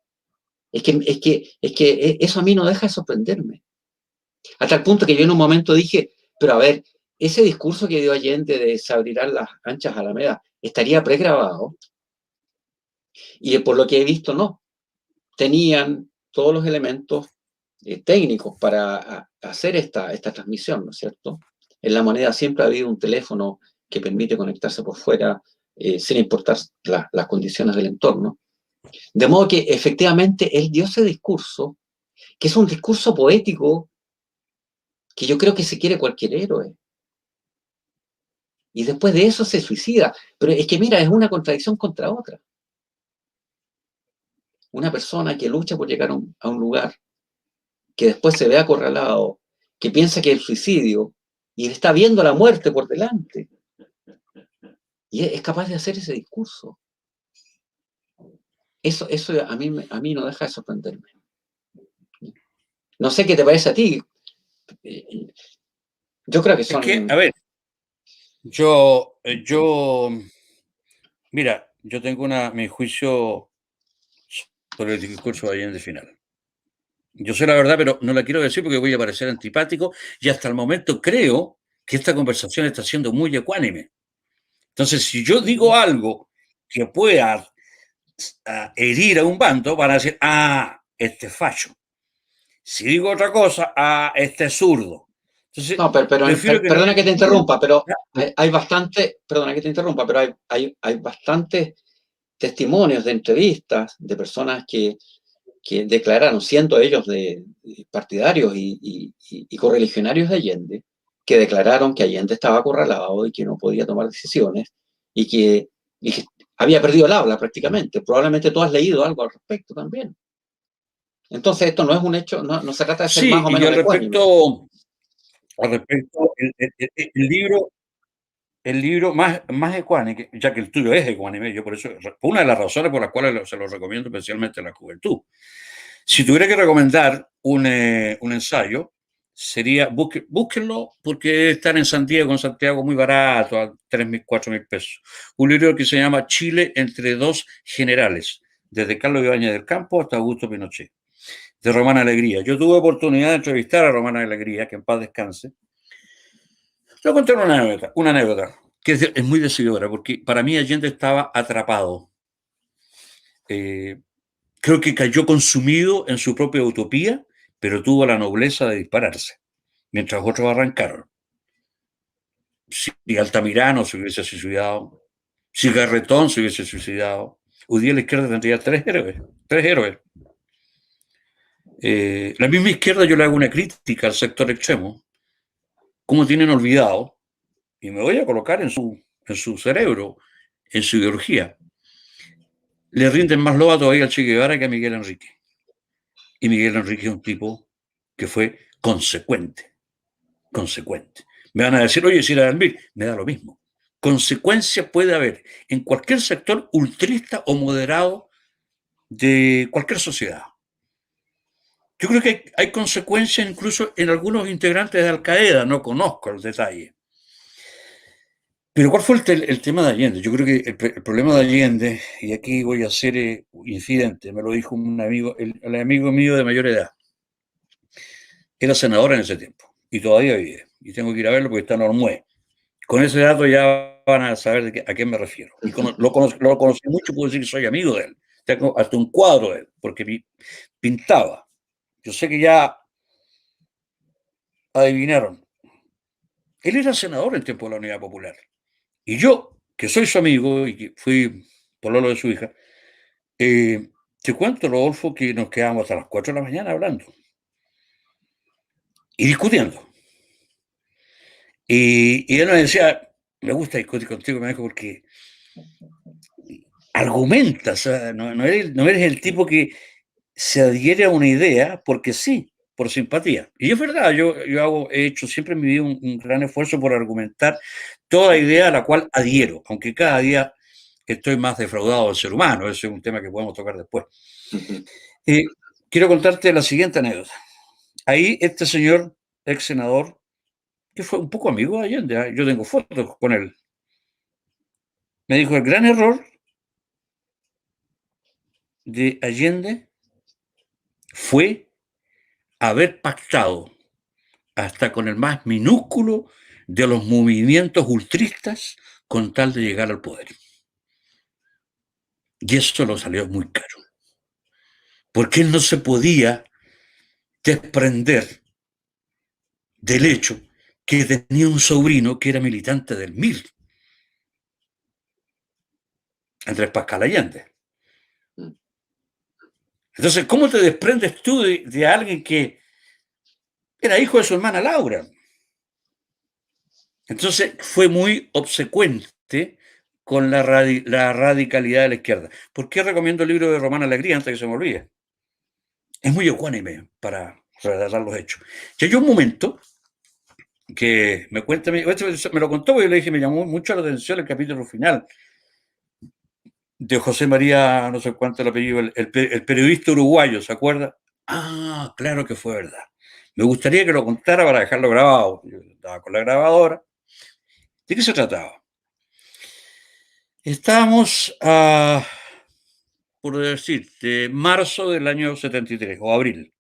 Es que eso a mí no deja de sorprenderme. A tal punto que yo en un momento dije, pero a ver, ese discurso que dio Allende de se abrirán las anchas alamedas, ¿estaría pregrabado? Y por lo que he visto, no. Tenían todos los elementos técnicos para hacer esta transmisión, ¿no es cierto? En La Moneda siempre ha habido un teléfono que permite conectarse por fuera sin importar las condiciones del entorno. De modo que efectivamente él dio ese discurso, que es un discurso poético que yo creo que se quiere cualquier héroe. Y después de eso se suicida. Pero es que mira, es una contradicción contra otra. Una persona que lucha por llegar a un lugar, que después se ve acorralado, que piensa que es el suicidio, y está viendo la muerte por delante. Y es capaz de hacer ese discurso. Eso a mí no deja de sorprenderme. No sé qué te parece a ti. Yo creo que son... Es que, a ver, mira, yo tengo mi juicio sobre el discurso de Allende final. Yo sé la verdad, pero no la quiero decir porque voy a parecer antipático, y hasta el momento creo que esta conversación está siendo muy ecuánime. Entonces, si yo digo algo que pueda herir a un bando, van a decir, este es facho. Si digo otra cosa, este es zurdo. Entonces, No, prefiero que no perdona que te haya... interrumpa, pero hay bastante, perdona que te interrumpa, pero hay bastantes testimonios de entrevistas de personas que declararon, siendo ellos de partidarios y correligionarios de Allende, que declararon que Allende estaba acorralado y que no podía tomar decisiones y que había perdido el habla prácticamente. Probablemente tú has leído algo al respecto también. Entonces esto no es un hecho, no se trata de ser más Sí, o y menos ecuánime. al respecto el libro más ecuánime, ya que el tuyo es ecuánime, yo por eso, una de las razones por las cuales se lo recomiendo especialmente a la juventud. Si tuviera que recomendar un ensayo, sería, búsquenlo porque están en Santiago muy barato, a 3.000, 4.000 pesos. Un libro que se llama Chile entre dos generales, desde Carlos Ibáñez del Campo hasta Augusto Pinochet, de Román Alegría. Yo tuve oportunidad de entrevistar a Román Alegría, que en paz descanse. Yo conté una anécdota que es muy decidora, porque para mí Allende estaba atrapado. Creo que cayó consumido en su propia utopía, pero tuvo la nobleza de dispararse, mientras otros arrancaron. Si Altamirano se hubiese suicidado, si Garretón se hubiese suicidado, hoy día la izquierda tendría tres héroes. La misma izquierda yo le hago una crítica al sector extremo, como tienen olvidado, y me voy a colocar en su cerebro, en su ideología, le rinden más loa todavía al Che Guevara que a Miguel Enrique. Y Miguel Enrique es un tipo que fue consecuente. Me van a decir, oye, si era Almir, me da lo mismo. Consecuencia puede haber en cualquier sector ultrista o moderado de cualquier sociedad. Yo creo que hay consecuencias incluso en algunos integrantes de Al Qaeda, no conozco el detalle. Pero ¿cuál fue el tema de Allende? Yo creo que el problema de Allende, y aquí voy a ser incidente, me lo dijo un amigo, el amigo mío de mayor edad, era senador en ese tiempo y todavía vive. Y tengo que ir a verlo porque está en Ormue. Con ese dato ya van a saber a qué me refiero. Y lo conocí mucho, puedo decir que soy amigo de él. Tengo hasta un cuadro de él, porque pintaba. Yo sé que ya adivinaron. Él era senador en tiempo de la Unidad Popular. Y yo, que soy su amigo y que fui pololo de su hija, te cuento, Rodolfo, que nos quedamos hasta las 4 de la mañana hablando y discutiendo. Y él nos decía, me gusta discutir contigo, me dijo, porque argumentas, no eres el tipo que se adhiere a una idea porque sí, por simpatía. Y es verdad, he hecho siempre en mi vida un gran esfuerzo por argumentar toda idea a la cual adhiero, aunque cada día estoy más defraudado del ser humano, ese es un tema que podemos tocar después. Eh, Quiero contarte la siguiente anécdota. Ahí este señor, ex senador, que fue un poco amigo de Allende, yo tengo fotos con él, me dijo, el gran error de Allende fue haber pactado hasta con el más minúsculo de los movimientos ultristas con tal de llegar al poder. Y eso lo salió muy caro. Porque él no se podía desprender del hecho que tenía un sobrino que era militante del MIR, Andrés Pascal Allende. Entonces, ¿cómo te desprendes tú de alguien que era hijo de su hermana Laura? Entonces, fue muy obsecuente con la radicalidad de la izquierda. ¿Por qué recomiendo el libro de Román Alegría antes de que se me olvide? Es muy ecuánime para relatar los hechos. Y hay un momento que me cuenta, esto me lo contó porque yo le dije, me llamó mucho la atención el capítulo final de José María, no sé cuánto el apellido, el periodista uruguayo, ¿se acuerda? Ah, claro que fue verdad. Me gustaría que lo contara para dejarlo grabado. Yo estaba con la grabadora. ¿De qué se trataba? Estábamos por decir, de marzo del año 73 o abril.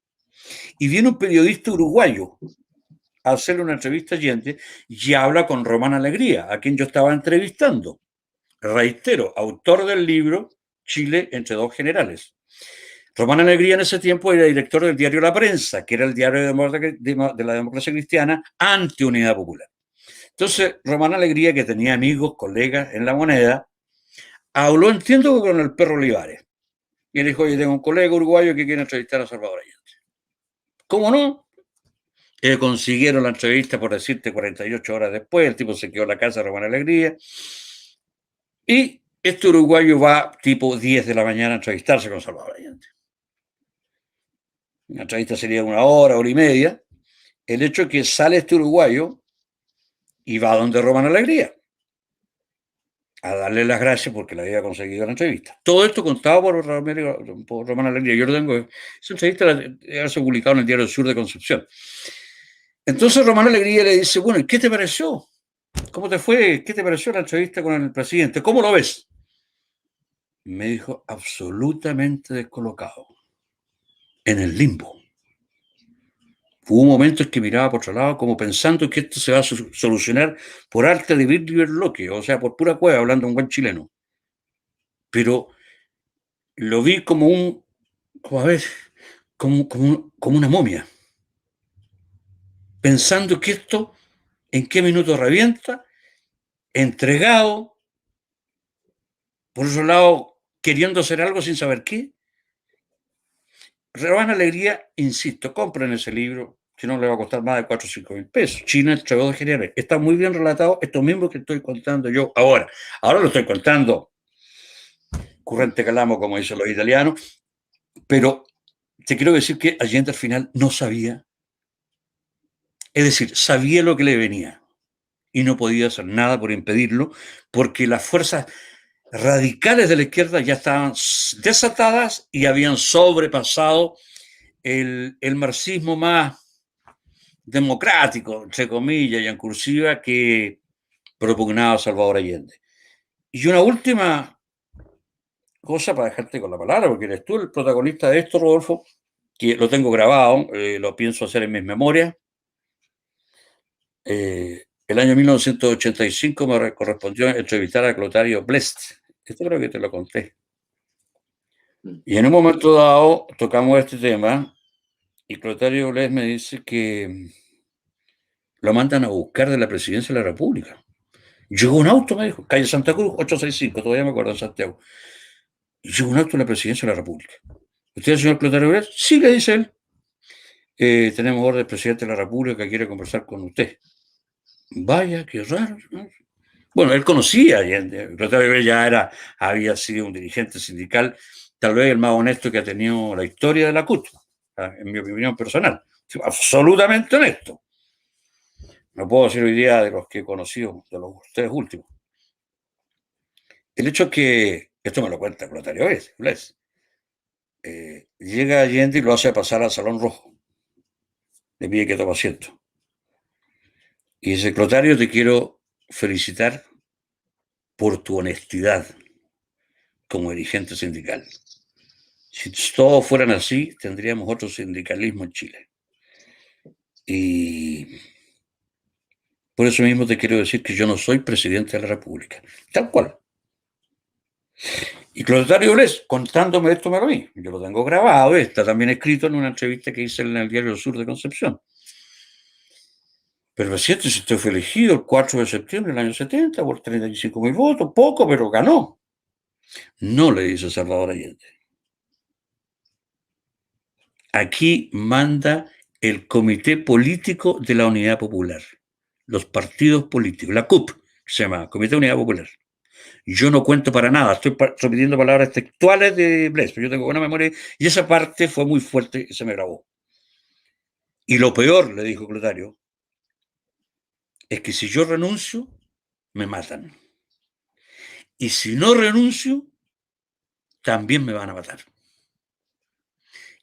Y viene un periodista uruguayo a hacerle una entrevista a Allende y habla con Román Alegría, a quien yo estaba entrevistando. Reitero, autor del libro Chile entre dos generales. Román Alegría en ese tiempo era director del diario La Prensa, que era el diario de la democracia cristiana ante Unidad Popular. Entonces, Román Alegría, que tenía amigos, colegas en La Moneda, habló, entiendo, con el perro Olivares. Y él dijo, oye, tengo un colega uruguayo que quiere entrevistar a Salvador Allende. ¿Cómo no? Consiguieron la entrevista, por decirte, 48 horas después. El tipo se quedó en la casa de Román Alegría. Y este uruguayo va tipo 10 de la mañana a entrevistarse con Salvador Allende. La entrevista sería una hora y media. El hecho es que sale este uruguayo y va a donde Román Alegría a darle las gracias porque le había conseguido la entrevista. Todo esto contado por Román Alegría. Yo lo tengo, esa entrevista la se publicado en el Diario del Sur de Concepción. Entonces Román Alegría le dice, bueno, ¿qué te pareció? ¿Cómo te fue? ¿Qué te pareció la entrevista con el presidente? ¿Cómo lo ves? Me dijo, absolutamente descolocado, en el limbo. Hubo momentos que miraba por otro lado como pensando que esto se va a solucionar por arte de Birliberloque, o sea, por pura cueva, hablando un buen chileno. Pero lo vi como a ver, como una momia, pensando que esto en qué minuto revienta, entregado, por otro lado, queriendo hacer algo sin saber qué. Román Alegría, insisto, compren ese libro, si no le va a costar más de 4 o 5 mil pesos. China entre dos generales. Está muy bien relatado esto mismo que estoy contando yo ahora. Ahora lo estoy contando currente calamo, como dicen los italianos, pero te quiero decir que Allende al final no sabía, es decir, sabía lo que le venía y no podía hacer nada por impedirlo, porque las fuerzas radicales de la izquierda ya estaban desatadas y habían sobrepasado el marxismo más democrático, entre comillas y en cursiva, que propugnaba Salvador Allende. Y una última cosa para dejarte con la palabra, porque eres tú el protagonista de esto, Rodolfo, que lo tengo grabado, lo pienso hacer en mis memorias. El año 1985 me correspondió entrevistar a Clotario Blest. Esto creo que te lo conté. Y en un momento dado tocamos este tema y Clotario Blest me dice que lo mandan a buscar de la presidencia de la República. Llegó un auto, me dijo, calle Santa Cruz, 865, todavía me acuerdo, en Santiago. Y llegó un auto de la presidencia de la República. ¿Usted es el señor Clotario Brett? Sí, le dice él. Tenemos orden del presidente de la República que quiere conversar con usted. Vaya, qué raro, ¿no? Bueno, él conocía a Allende. Clotario Brett ya había sido un dirigente sindical, tal vez el más honesto que ha tenido la historia de la CUT, en mi opinión personal. Absolutamente honesto. No puedo decir hoy día de los que he conocido, de los ustedes últimos. El hecho es que, esto me lo cuenta Clotario Brett, llega Allende y lo hace pasar al Salón Rojo. Le pide que tome asiento. Y dice, Clotario, te quiero felicitar por tu honestidad como dirigente sindical. Si todos fueran así, tendríamos otro sindicalismo en Chile. Y por eso mismo te quiero decir que yo no soy presidente de la República. Tal cual. Y Clotario Brett, contándome esto, me lo vi. Yo lo tengo grabado, está también escrito en una entrevista que hice en el Diario del Sur de Concepción. Pero presidente, si usted fue elegido el 4 de septiembre del año 70 por 35.000 votos, poco, pero ganó. No, le dice Salvador Allende. Aquí manda el Comité Político de la Unidad Popular, los partidos políticos, la CUP, se llama Comité de Unidad Popular. Yo no cuento para nada, estoy repitiendo palabras textuales de Brett, pero yo tengo buena memoria y esa parte fue muy fuerte y se me grabó. Y lo peor, le dijo Clotario, es que si yo renuncio, me matan. Y si no renuncio, también me van a matar.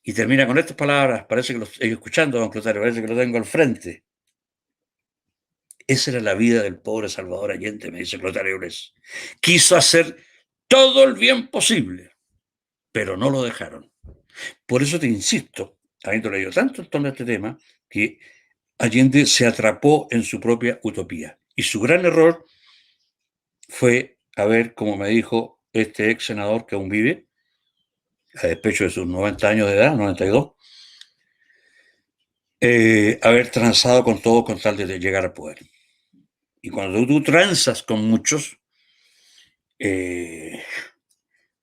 Y termina con estas palabras, parece que lo estoy escuchando, don Clotario, parece que lo tengo al frente. Esa era la vida del pobre Salvador Allende, me dice Clotario Brett. Quiso hacer todo el bien posible, pero no lo dejaron. Por eso te insisto, habiendo leído tanto en torno a este tema, que Allende se atrapó en su propia utopía. Y su gran error fue haber, como me dijo este ex senador que aún vive, a despecho de sus 90 años de edad, 92, haber transado con todos con tal de llegar al poder. Y cuando tú transas con muchos,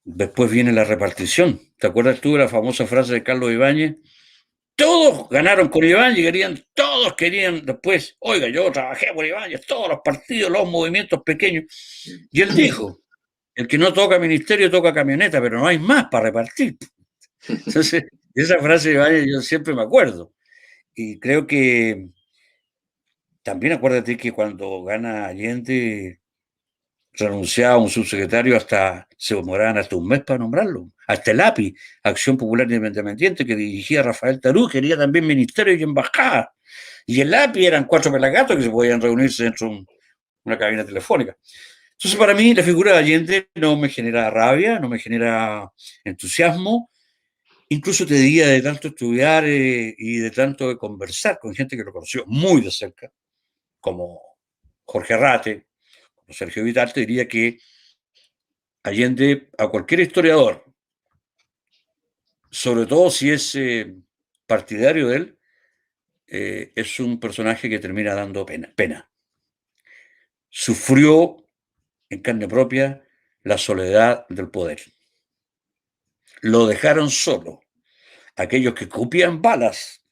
después viene la repartición. ¿Te acuerdas tú de la famosa frase de Carlos Ibáñez? Todos ganaron con Ibáñez, todos querían después, oiga, yo trabajé por Ibáñez, todos los partidos, los movimientos pequeños. Y él dijo, el que no toca ministerio toca camioneta, pero no hay más para repartir. Entonces, esa frase de Ibáñez yo siempre me acuerdo. Y creo que también acuérdate que cuando gana Allende, renunciaba a un subsecretario se demoraban hasta un mes para nombrarlo. Hasta el API, Acción Popular Independiente, que dirigía Rafael Tarú, quería también ministerio y embajada. Y el API eran 4 pelagatos que se podían reunirse dentro de una cabina telefónica. Entonces, para mí, la figura de Allende no me genera rabia, no me genera entusiasmo. Incluso te diría de tanto estudiar y de tanto conversar con gente que lo conoció muy de cerca, como Jorge Arrate, como Sergio Vital, te diría que Allende, a cualquier historiador, sobre todo si es partidario de él, es un personaje que termina dando pena. Sufrió en carne propia la soledad del poder. Lo dejaron solo. Aquellos que cupían balas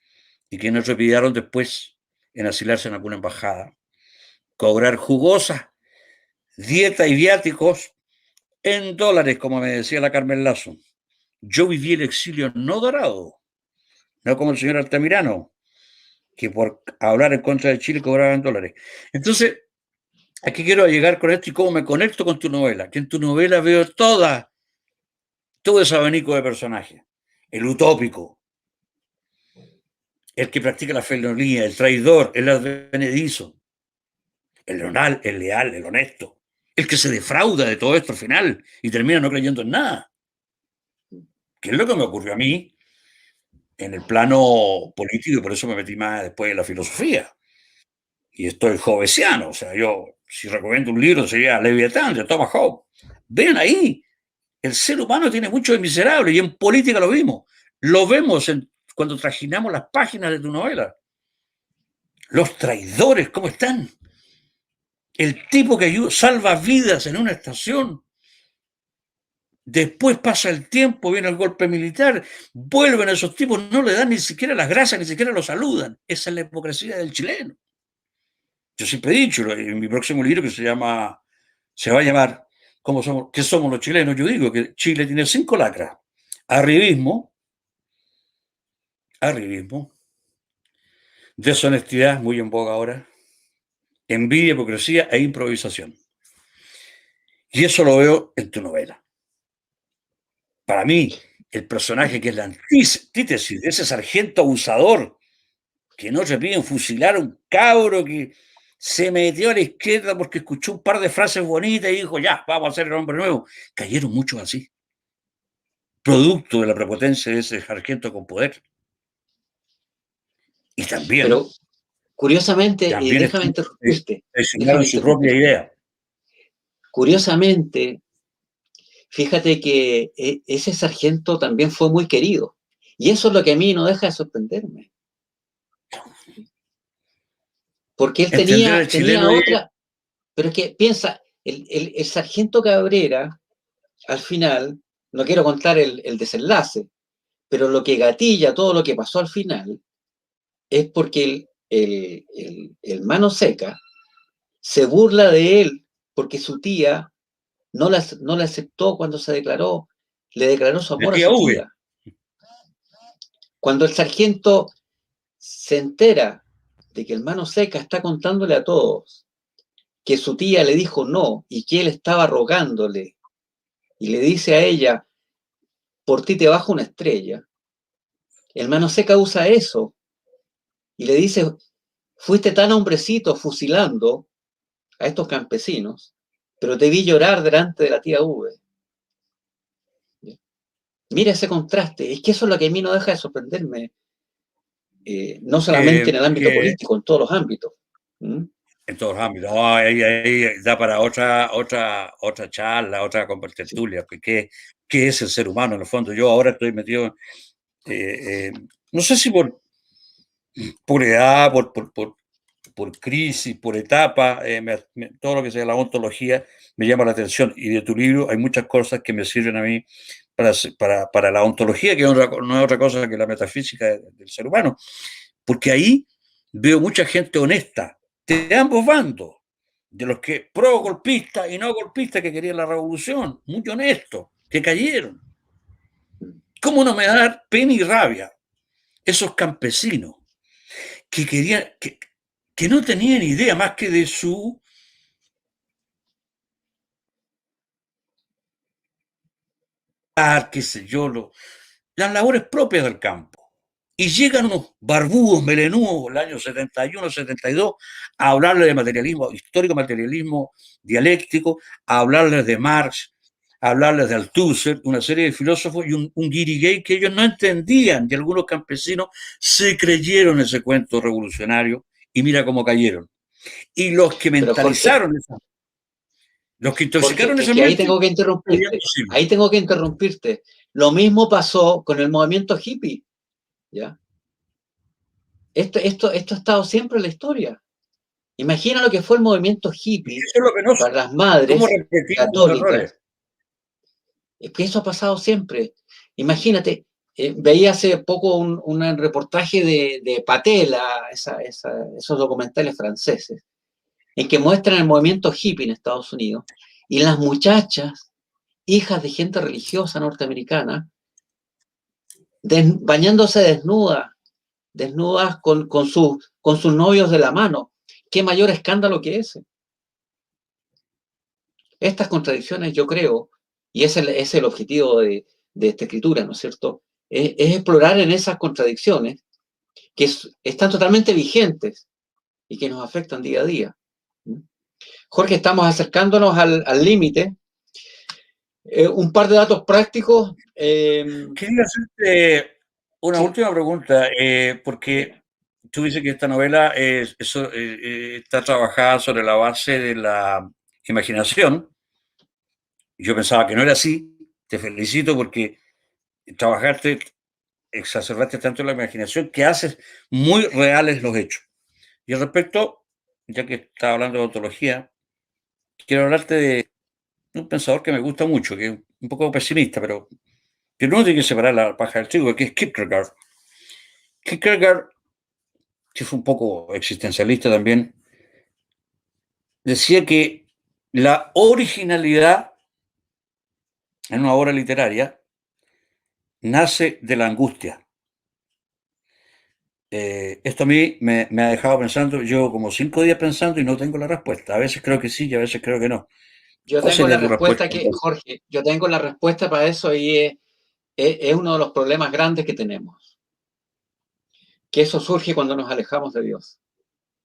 y que no trepidaron después en asilarse en alguna embajada, cobrar jugosas dietas y viáticos en dólares, como me decía la Carmen Lazo. Yo viví el exilio no dorado, no como el señor Altamirano, que por hablar en contra de Chile cobraban dólares. Entonces, aquí quiero llegar con esto y cómo me conecto con tu novela, que en tu novela veo todo ese abanico de personajes. El utópico, el que practica la felonía, el traidor, el advenedizo, el leal, el honesto, el que se defrauda de todo esto al final y termina no creyendo en nada. Que es lo que me ocurrió a mí en el plano político y por eso me metí más después en la filosofía. Y estoy jovesiano, o sea, yo si recomiendo un libro sería Leviatán de Thomas Hobbes. Ven ahí, el ser humano tiene mucho de miserable y en política lo vimos. Lo vemos cuando trajinamos las páginas de tu novela. Los traidores, ¿cómo están? El tipo que salva vidas en una estación. Después pasa el tiempo, viene el golpe militar, vuelven esos tipos, no le dan ni siquiera las gracias, ni siquiera lo saludan. Esa es la hipocresía del chileno. Yo siempre he dicho en mi próximo libro que se va a llamar ¿Qué somos los chilenos? Yo digo que Chile tiene 5 lacras. Arribismo, deshonestidad, muy en boga ahora, envidia, hipocresía e improvisación. Y eso lo veo en tu novela. Para mí, el personaje que es la antítesis de ese sargento abusador que no se piden fusilar a un cabro que se metió a la izquierda porque escuchó un par de frases bonitas y dijo, ya, vamos a ser el hombre nuevo. Cayeron muchos así, producto de la prepotencia de ese sargento con poder. Y también, Pero curiosamente, déjame interrumpirte. traicionaron su propia idea. Curiosamente, fíjate que ese sargento también fue muy querido. Y eso es lo que a mí no deja de sorprenderme. Porque él tenía otra... Pero es que piensa, el sargento Cabrera, al final, no quiero contar el desenlace, pero lo que gatilla todo lo que pasó al final es porque el Mano Seca se burla de él porque su tía no la aceptó cuando le declaró su amor a su tía. Cuando el sargento se entera de que el Mano Seca está contándole a todos que su tía le dijo no y que él estaba rogándole y le dice a ella, por ti te bajo una estrella, el Mano Seca usa eso y le dice, fuiste tan hombrecito fusilando a estos campesinos, pero te vi llorar delante de la tía V. Mira ese contraste, es que eso es lo que a mí no deja de sorprenderme, no solamente en el ámbito político, en todos los ámbitos. En todos los ámbitos. Oh, ahí da para otra charla, otra tertulia. Sí. ¿Qué es el ser humano en el fondo? Yo ahora estoy metido, no sé si por edad, por crisis, por etapa, todo lo que sea la ontología me llama la atención. Y de tu libro hay muchas cosas que me sirven a mí para la ontología, que no es otra cosa que la metafísica del ser humano. Porque ahí veo mucha gente honesta, de ambos bandos, de los que pro golpistas y no golpistas que querían la revolución, muy honestos, que cayeron. ¿Cómo no me da pena y rabia esos campesinos que querían, que no tenían idea más que de su qué sé yo, las labores propias del campo. Y llegan unos barbudos, melenudos, el año 71, 72, a hablarles de materialismo histórico, materialismo dialéctico, a hablarles de Marx, a hablarles de Althusser, una serie de filósofos y un guirigay que ellos no entendían, y algunos campesinos se creyeron ese cuento revolucionario y mira cómo cayeron. Y los que mentalizaron los que intoxicaron esa mente. Ahí tengo que interrumpirte. Lo mismo pasó con el movimiento hippie. ¿Ya? Esto ha estado siempre en la historia. Imagina lo que fue el movimiento hippie para las madres católicas. Es que eso ha pasado siempre. Imagínate, veía hace poco un reportaje de Patela, esos documentales franceses, en que muestran el movimiento hippie en Estados Unidos, y las muchachas, hijas de gente religiosa norteamericana, bañándose desnudas con sus novios de la mano. ¿Qué mayor escándalo que ese? Estas contradicciones, yo creo, y ese es el objetivo de esta escritura, ¿no es cierto? Es explorar en esas contradicciones que están totalmente vigentes y que nos afectan día a día. Jorge, estamos acercándonos al límite. Un par de datos prácticos. Quería hacerte una última pregunta, porque tú dices que esta novela está trabajada sobre la base de la imaginación. Yo pensaba que no era así. Te felicito porque exacerbaste tanto la imaginación que haces muy reales los hechos. Y al respecto, ya que estaba hablando de ontología, quiero hablarte de un pensador que me gusta mucho, que es un poco pesimista, pero que no tiene que separar la paja del trigo, que es Kierkegaard. Kierkegaard, que fue un poco existencialista también, decía que la originalidad en una obra literaria nace de la angustia. Esto a mí me ha dejado pensando, llevo como 5 días pensando y no tengo la respuesta. A veces creo que sí y a veces creo que no. Yo ¿Cuál tengo la sería tu respuesta? respuesta Jorge, yo tengo la respuesta para eso y es uno de los problemas grandes que tenemos. Que eso surge cuando nos alejamos de Dios.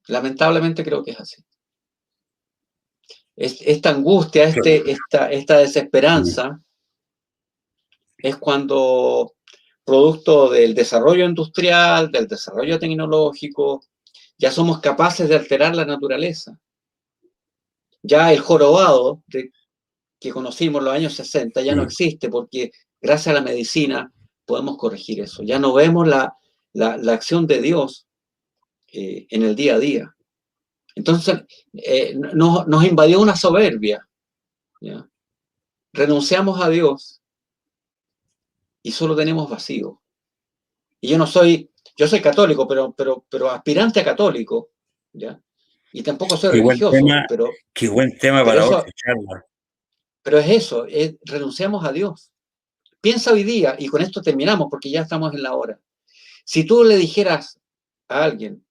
Lamentablemente creo que es así. Esta angustia, esta desesperanza, es cuando, producto del desarrollo industrial, del desarrollo tecnológico, ya somos capaces de alterar la naturaleza. Ya el jorobado que conocimos en los años 60 ya no existe porque gracias a la medicina podemos corregir eso. Ya no vemos la acción de Dios en el día a día. Entonces nos invadió una soberbia. ¿Ya? Renunciamos a Dios y solo tenemos vacío. Y yo soy católico, pero aspirante a católico, ¿ya? Y tampoco soy religioso, qué buen tema pero para eso, otra charla. pero es eso, renunciamos a Dios. Piensa hoy día, y con esto terminamos porque ya estamos en la hora. Si tú le dijeras a alguien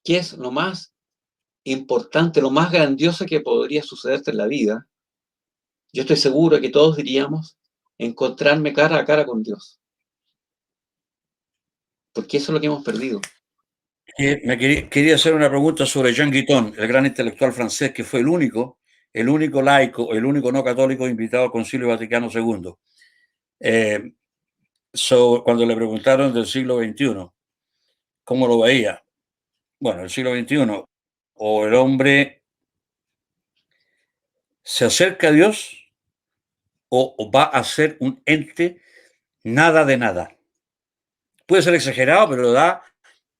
qué es lo más importante, lo más grandioso que podría sucederte en la vida, yo estoy seguro de que todos diríamos encontrarme cara a cara con Dios. Porque eso es lo que hemos perdido. Quería hacer una pregunta sobre Jean Guiton, el gran intelectual francés que fue el único laico, el único no católico invitado al Concilio Vaticano II. Cuando le preguntaron del siglo XXI, ¿cómo lo veía? Bueno, el siglo XXI, o el hombre se acerca a Dios o va a ser un ente nada de nada. Puede ser exagerado, pero da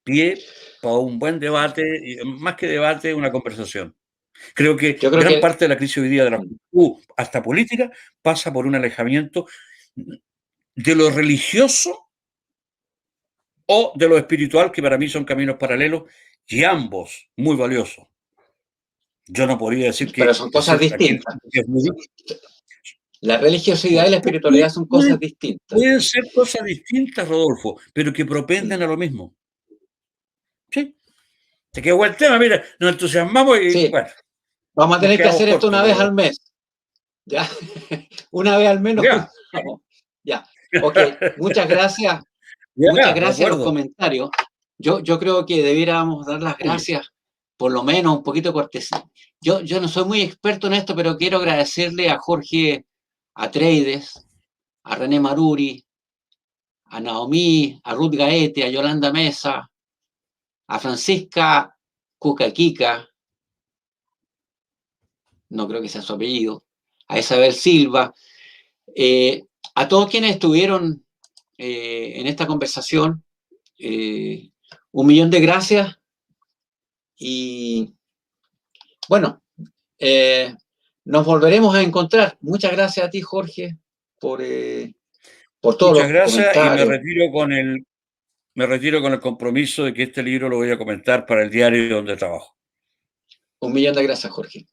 pie para un buen debate, y más que debate, una conversación. Creo que Yo creo gran que parte de la crisis hoy día de la juventud, hasta política, pasa por un alejamiento de lo religioso o de lo espiritual, que para mí son caminos paralelos y ambos muy valiosos. Yo no podría decir pero que son cosas distintas. es muy, La religiosidad y la espiritualidad son cosas distintas. pueden ser cosas distintas, Rodolfo, pero que propenden a lo mismo. ¿Sí? Te quedó buen tema, mira, nos entusiasmamos y Sí, bueno, vamos a nos tener que quedamos hacer esto cortos, una vez pero al mes. ¿Ya? Una vez al menos. ya, Ya. Ok, muchas gracias. Muchas ya, de gracias a los acuerdo. comentarios. Yo creo que debiéramos dar las gracias, por lo menos un poquito de cortesía. Yo no soy muy experto en esto, pero quiero agradecerle a Jorge Atreides, a René Maruri, a Naomi, a Ruth Gaete, a Yolanda Mesa, a Francisca Cucaquica, no creo que sea su apellido, a Isabel Silva, a todos quienes estuvieron en esta conversación. Un millón de gracias y bueno, nos volveremos a encontrar. Muchas gracias a ti, Jorge, por todos Muchas los gracias y comentarios. me retiro con el compromiso de que este libro lo voy a comentar para el diario donde trabajo. Un millón de gracias, Jorge.